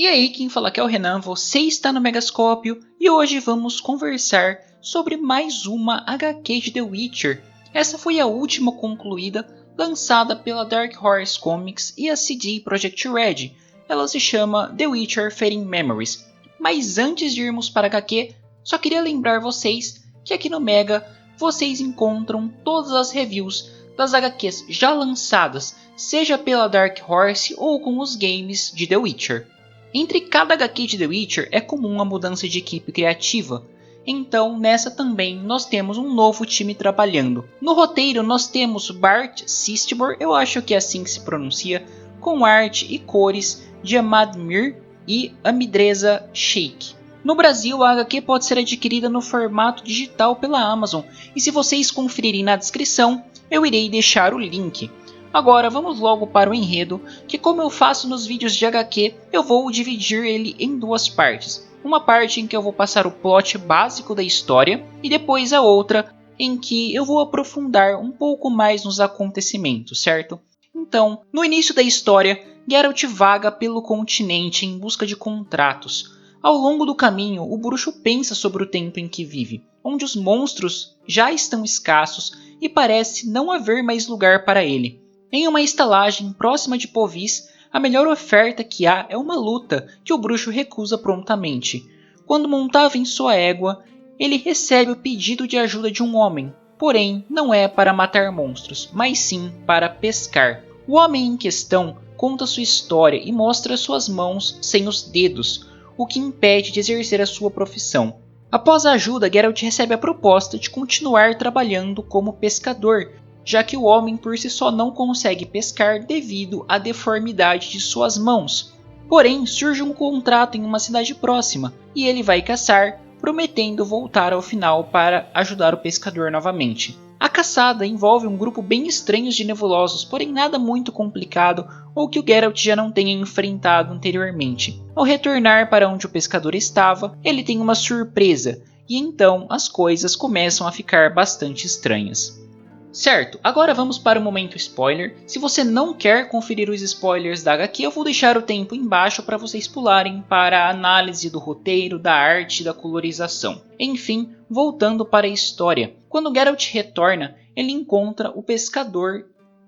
E aí, quem fala aqui é o Renan, você está no Megascópio e hoje vamos conversar sobre mais uma HQ de The Witcher. Essa foi a última concluída, lançada pela Dark Horse Comics e a CD Projekt Red. Ela se chama The Witcher Fading Memories. Mas antes de irmos para a HQ, só queria lembrar vocês que aqui no Mega vocês encontram todas as reviews das HQs já lançadas, seja pela Dark Horse ou com os games de The Witcher. Entre cada HQ de The Witcher é comum a mudança de equipe criativa, então nessa também nós temos um novo time trabalhando. No roteiro nós temos Bart Sistebor, eu acho que é assim que se pronuncia, com arte e cores de Ahmad Mir e Amidreza Sheikh. No Brasil, a HQ pode ser adquirida no formato digital pela Amazon, e se vocês conferirem na descrição, eu irei deixar o link. Agora vamos logo para o enredo, que como eu faço nos vídeos de HQ, eu vou dividir ele em duas partes. Uma parte em que eu vou passar o plot básico da história, e depois a outra em que eu vou aprofundar um pouco mais nos acontecimentos, certo? Então, no início da história, Geralt vaga pelo continente em busca de contratos. Ao longo do caminho, o bruxo pensa sobre o tempo em que vive, onde os monstros já estão escassos e parece não haver mais lugar para ele. Em uma estalagem próxima de Povis, a melhor oferta que há é uma luta que o bruxo recusa prontamente. Quando montava em sua égua, ele recebe o pedido de ajuda de um homem, porém não é para matar monstros, mas sim para pescar. O homem em questão conta sua história e mostra suas mãos sem os dedos, o que impede de exercer a sua profissão. Após a ajuda, Geralt recebe a proposta de continuar trabalhando como pescador, já que o homem por si só não consegue pescar devido à deformidade de suas mãos. Porém, surge um contrato em uma cidade próxima, e ele vai caçar, prometendo voltar ao final para ajudar o pescador novamente. A caçada envolve um grupo bem estranho de nebulosos, porém nada muito complicado ou que o Geralt já não tenha enfrentado anteriormente. Ao retornar para onde o pescador estava, ele tem uma surpresa, e então as coisas começam a ficar bastante estranhas. Certo, agora vamos para o momento spoiler. Se você não quer conferir os spoilers da HQ, eu vou deixar o tempo embaixo para vocês pularem para a análise do roteiro, da arte e da colorização. Enfim, voltando para a história. Quando Geralt retorna, ele encontra o pescador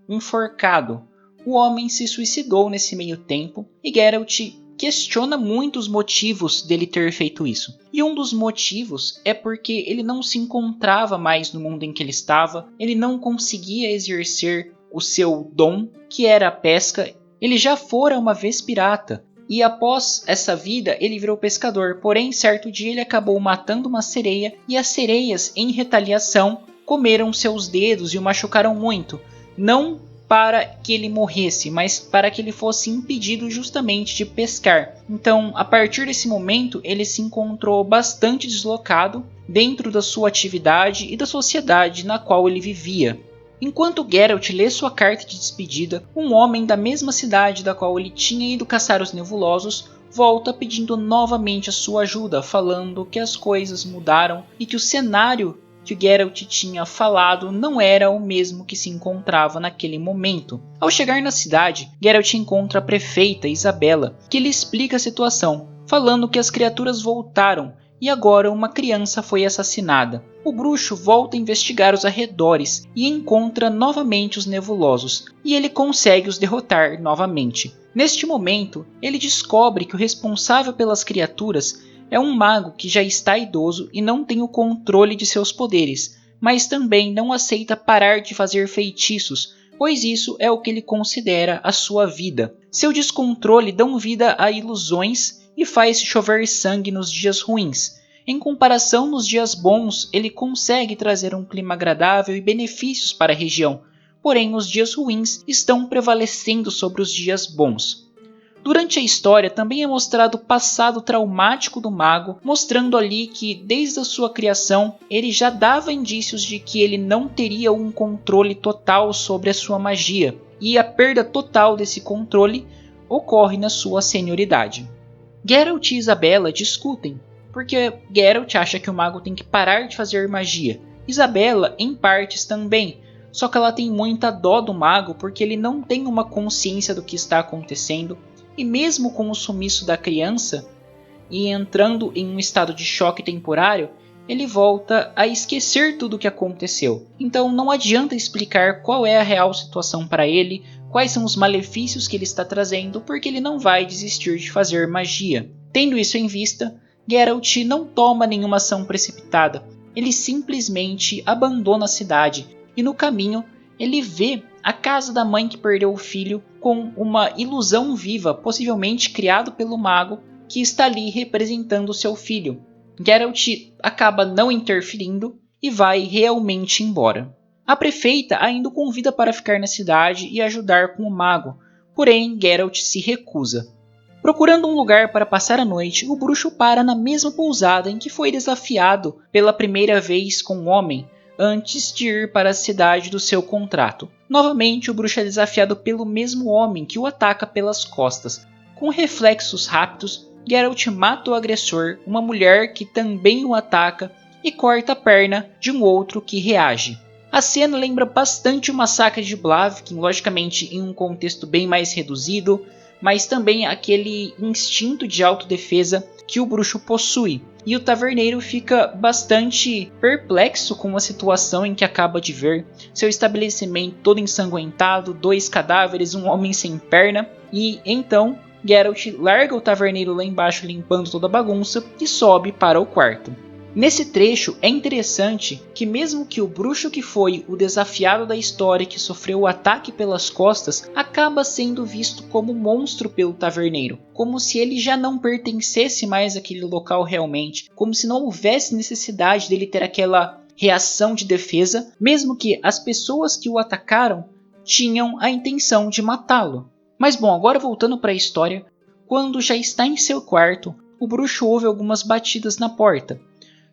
enforcado. O homem se suicidou nesse meio tempo e Geralt questiona muito os motivos dele ter feito isso. E um dos motivos é porque ele não se encontrava mais no mundo em que ele estava, ele não conseguia exercer o seu dom, que era a pesca. Ele já fora uma vez pirata, e após essa vida ele virou pescador, porém certo dia ele acabou matando uma sereia, e as sereias, em retaliação, comeram seus dedos e o machucaram muito. Não para que ele morresse, mas para que ele fosse impedido justamente de pescar. Então, a partir desse momento, ele se encontrou bastante deslocado dentro da sua atividade e da sociedade na qual ele vivia. Enquanto Geralt lê sua carta de despedida, um homem da mesma cidade da qual ele tinha ido caçar os nebulosos volta pedindo novamente a sua ajuda, falando que as coisas mudaram e que o cenário que o Geralt tinha falado não era o mesmo que se encontrava naquele momento. Ao chegar na cidade, Geralt encontra a prefeita Isabela, que lhe explica a situação, falando que as criaturas voltaram e agora uma criança foi assassinada. O bruxo volta a investigar os arredores e encontra novamente os nebulosos, e ele consegue os derrotar novamente. Neste momento, ele descobre que o responsável pelas criaturas é um mago que já está idoso e não tem o controle de seus poderes, mas também não aceita parar de fazer feitiços, pois isso é o que ele considera a sua vida. Seu descontrole dá vida a ilusões e faz chover sangue nos dias ruins. Em comparação, nos dias bons, ele consegue trazer um clima agradável e benefícios para a região, porém os dias ruins estão prevalecendo sobre os dias bons. Durante a história também é mostrado o passado traumático do mago, mostrando ali que desde a sua criação ele já dava indícios de que ele não teria um controle total sobre a sua magia, e a perda total desse controle ocorre na sua senioridade. Geralt e Isabela discutem, porque Geralt acha que o mago tem que parar de fazer magia. Isabela, em partes também, só que ela tem muita dó do mago porque ele não tem uma consciência do que está acontecendo e mesmo com o sumiço da criança e entrando em um estado de choque temporário, ele volta a esquecer tudo o que aconteceu. Então não adianta explicar qual é a real situação para ele, quais são os malefícios que ele está trazendo, porque ele não vai desistir de fazer magia. Tendo isso em vista, Geralt não toma nenhuma ação precipitada. Ele simplesmente abandona a cidade e no caminho ele vê a casa da mãe que perdeu o filho com uma ilusão viva, possivelmente criado pelo mago, que está ali representando seu filho. Geralt acaba não interferindo e vai realmente embora. A prefeita ainda o convida para ficar na cidade e ajudar com o mago, porém Geralt se recusa. Procurando um lugar para passar a noite, o bruxo para na mesma pousada em que foi desafiado pela primeira vez com um homem, antes de ir para a cidade do seu contrato. Novamente, o bruxo é desafiado pelo mesmo homem que o ataca pelas costas. Com reflexos rápidos, Geralt mata o agressor, uma mulher que também o ataca, e corta a perna de um outro que reage. A cena lembra bastante o massacre de Blaviken, logicamente em um contexto bem mais reduzido, mas também aquele instinto de autodefesa que o bruxo possui. E o taverneiro fica bastante perplexo com a situação em que acaba de ver. Seu estabelecimento todo ensanguentado, 2 cadáveres, um homem sem perna. E então Geralt larga o taverneiro lá embaixo limpando toda a bagunça e sobe para o quarto. Nesse trecho é interessante que mesmo que o bruxo que foi o desafiado da história que sofreu o ataque pelas costas acaba sendo visto como monstro pelo taverneiro, como se ele já não pertencesse mais àquele local realmente, como se não houvesse necessidade dele ter aquela reação de defesa, mesmo que as pessoas que o atacaram tinham a intenção de matá-lo. Mas bom, agora voltando para a história, quando já está em seu quarto, o bruxo ouve algumas batidas na porta.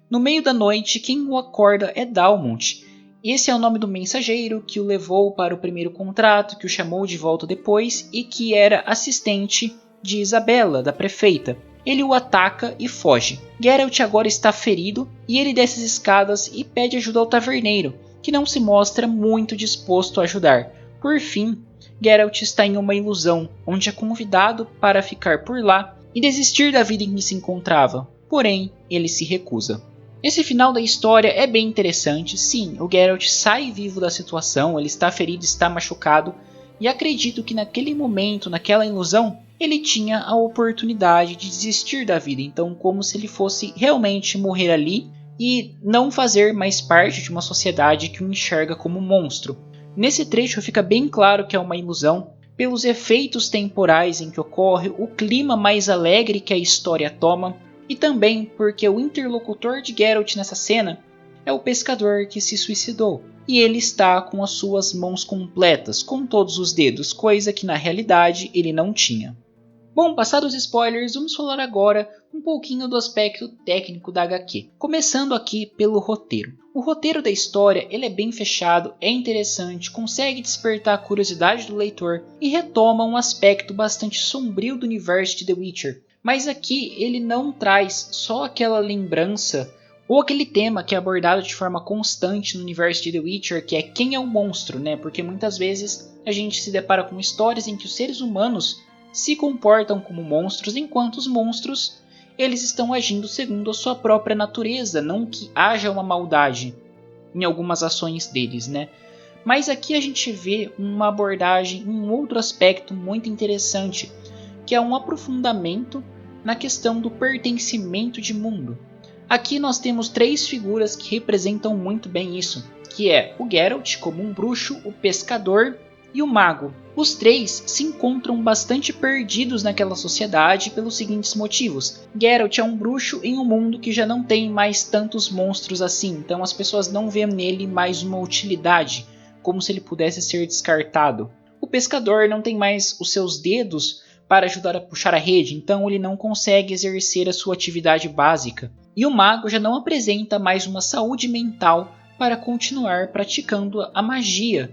No meio da noite, quem o acorda é Dalmont. Esse é o nome do mensageiro que o levou para o primeiro contrato, que o chamou de volta depois e que era assistente de Isabela, da prefeita. Ele o ataca e foge. Geralt agora está ferido e ele desce as escadas e pede ajuda ao taverneiro, que não se mostra muito disposto a ajudar. Por fim, Geralt está em uma ilusão, onde é convidado para ficar por lá e desistir da vida em que se encontrava. Porém, ele se recusa. Esse final da história é bem interessante. Sim, o Geralt sai vivo da situação, ele está ferido, está machucado, e acredito que naquele momento, naquela ilusão, ele tinha a oportunidade de desistir da vida, então como se ele fosse realmente morrer ali e não fazer mais parte de uma sociedade que o enxerga como monstro. Nesse trecho fica bem claro que é uma ilusão, pelos efeitos temporais em que ocorre, o clima mais alegre que a história toma, e também porque o interlocutor de Geralt nessa cena é o pescador que se suicidou. E ele está com as suas mãos completas, com todos os dedos, coisa que na realidade ele não tinha. Bom, passados os spoilers, vamos falar agora um pouquinho do aspecto técnico da HQ. Começando aqui pelo roteiro. O roteiro da história ele é bem fechado, é interessante, consegue despertar a curiosidade do leitor e retoma um aspecto bastante sombrio do universo de The Witcher. Mas aqui ele não traz só aquela lembrança ou aquele tema que é abordado de forma constante no universo de The Witcher, que é quem é o monstro, né? Porque muitas vezes a gente se depara com histórias em que os seres humanos se comportam como monstros, enquanto os monstros eles estão agindo segundo a sua própria natureza, não que haja uma maldade em algumas ações deles, né? Mas aqui a gente vê uma abordagem, um outro aspecto muito interessante, que é um aprofundamento na questão do pertencimento de mundo. Aqui nós temos 3 figuras que representam muito bem isso, que é o Geralt como um bruxo, o pescador e o mago. Os 3 se encontram bastante perdidos naquela sociedade pelos seguintes motivos. Geralt é um bruxo em um mundo que já não tem mais tantos monstros assim, então as pessoas não veem nele mais uma utilidade, como se ele pudesse ser descartado. O pescador não tem mais os seus dedos para ajudar a puxar a rede, então ele não consegue exercer a sua atividade básica. E o mago já não apresenta mais uma saúde mental para continuar praticando a magia,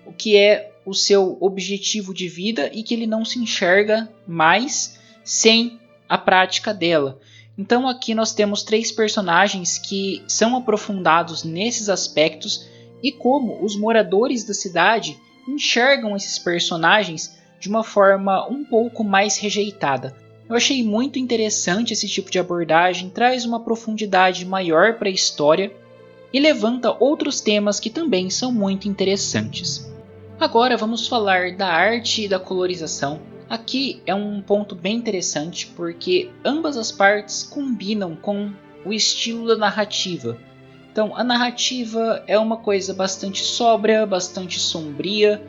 o que é o seu objetivo de vida e que ele não se enxerga mais sem a prática dela. Então aqui nós temos 3 personagens que são aprofundados nesses aspectos e como os moradores da cidade enxergam esses personagens de uma forma um pouco mais rejeitada. Eu achei muito interessante esse tipo de abordagem, traz uma profundidade maior para a história e levanta outros temas que também são muito interessantes. Agora vamos falar da arte e da colorização. Aqui é um ponto bem interessante porque ambas as partes combinam com o estilo da narrativa. Então a narrativa é uma coisa bastante sóbria, bastante sombria,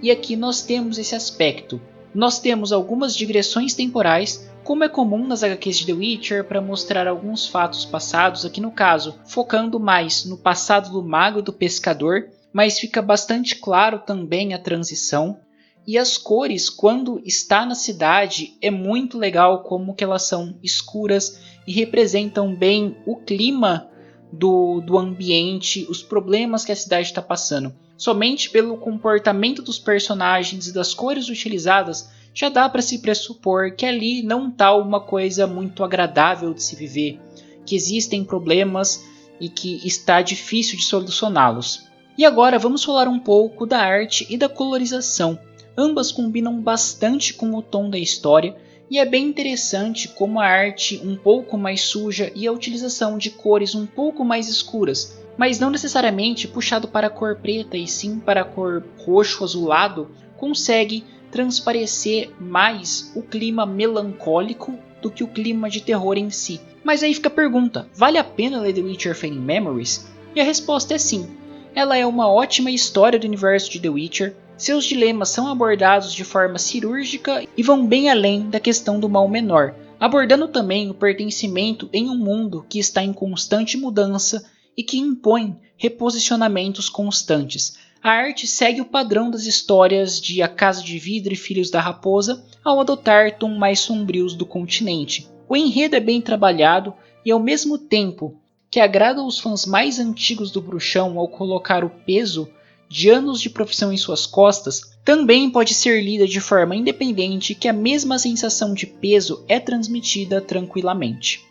e aqui nós temos esse aspecto. Nós temos algumas digressões temporais, como é comum nas HQs de The Witcher, para mostrar alguns fatos passados, aqui no caso, focando mais no passado do mago e do pescador, mas fica bastante claro também a transição. E as cores, quando está na cidade, é muito legal como que elas são escuras e representam bem o clima do ambiente, os problemas que a cidade está passando. Somente pelo comportamento dos personagens e das cores utilizadas, já dá para se pressupor que ali não está uma coisa muito agradável de se viver, que existem problemas e que está difícil de solucioná-los. E agora vamos falar um pouco da arte e da colorização. Ambas combinam bastante com o tom da história, e é bem interessante como a arte um pouco mais suja e a utilização de cores um pouco mais escuras, mas não necessariamente puxado para a cor preta e sim para a cor roxo azulado, consegue transparecer mais o clima melancólico do que o clima de terror em si. Mas aí fica a pergunta, vale a pena ler The Witcher Fading Memories? E a resposta é sim. Ela é uma ótima história do universo de The Witcher, seus dilemas são abordados de forma cirúrgica e vão bem além da questão do mal menor, abordando também o pertencimento em um mundo que está em constante mudança e que impõe reposicionamentos constantes. A arte segue o padrão das histórias de A Casa de Vidro e Filhos da Raposa ao adotar tons mais sombrios do continente. O enredo é bem trabalhado e ao mesmo tempo que agrada aos fãs mais antigos do bruxão ao colocar o peso de anos de profissão em suas costas, também pode ser lida de forma independente que a mesma sensação de peso é transmitida tranquilamente.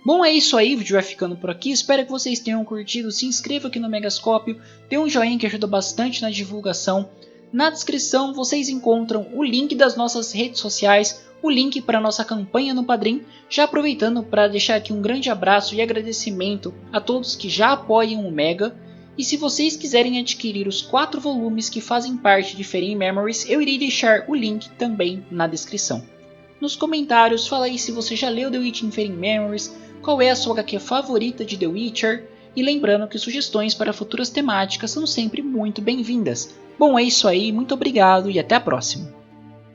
Bom, é isso aí, o vídeo vai ficando por aqui, espero que vocês tenham curtido, se inscreva aqui no Megascópio, dê um joinha que ajuda bastante na divulgação. Na descrição vocês encontram o link das nossas redes sociais, o link para a nossa campanha no Padrim, já aproveitando para deixar aqui um grande abraço e agradecimento a todos que já apoiam o Mega. E se vocês quiserem adquirir os 4 volumes que fazem parte de Fading Memories, eu irei deixar o link também na descrição. Nos comentários, fala aí se você já leu The Witcher Fading Memories, qual é a sua HQ favorita de The Witcher, e lembrando que sugestões para futuras temáticas são sempre muito bem-vindas. Bom, é isso aí, muito obrigado e até a próxima!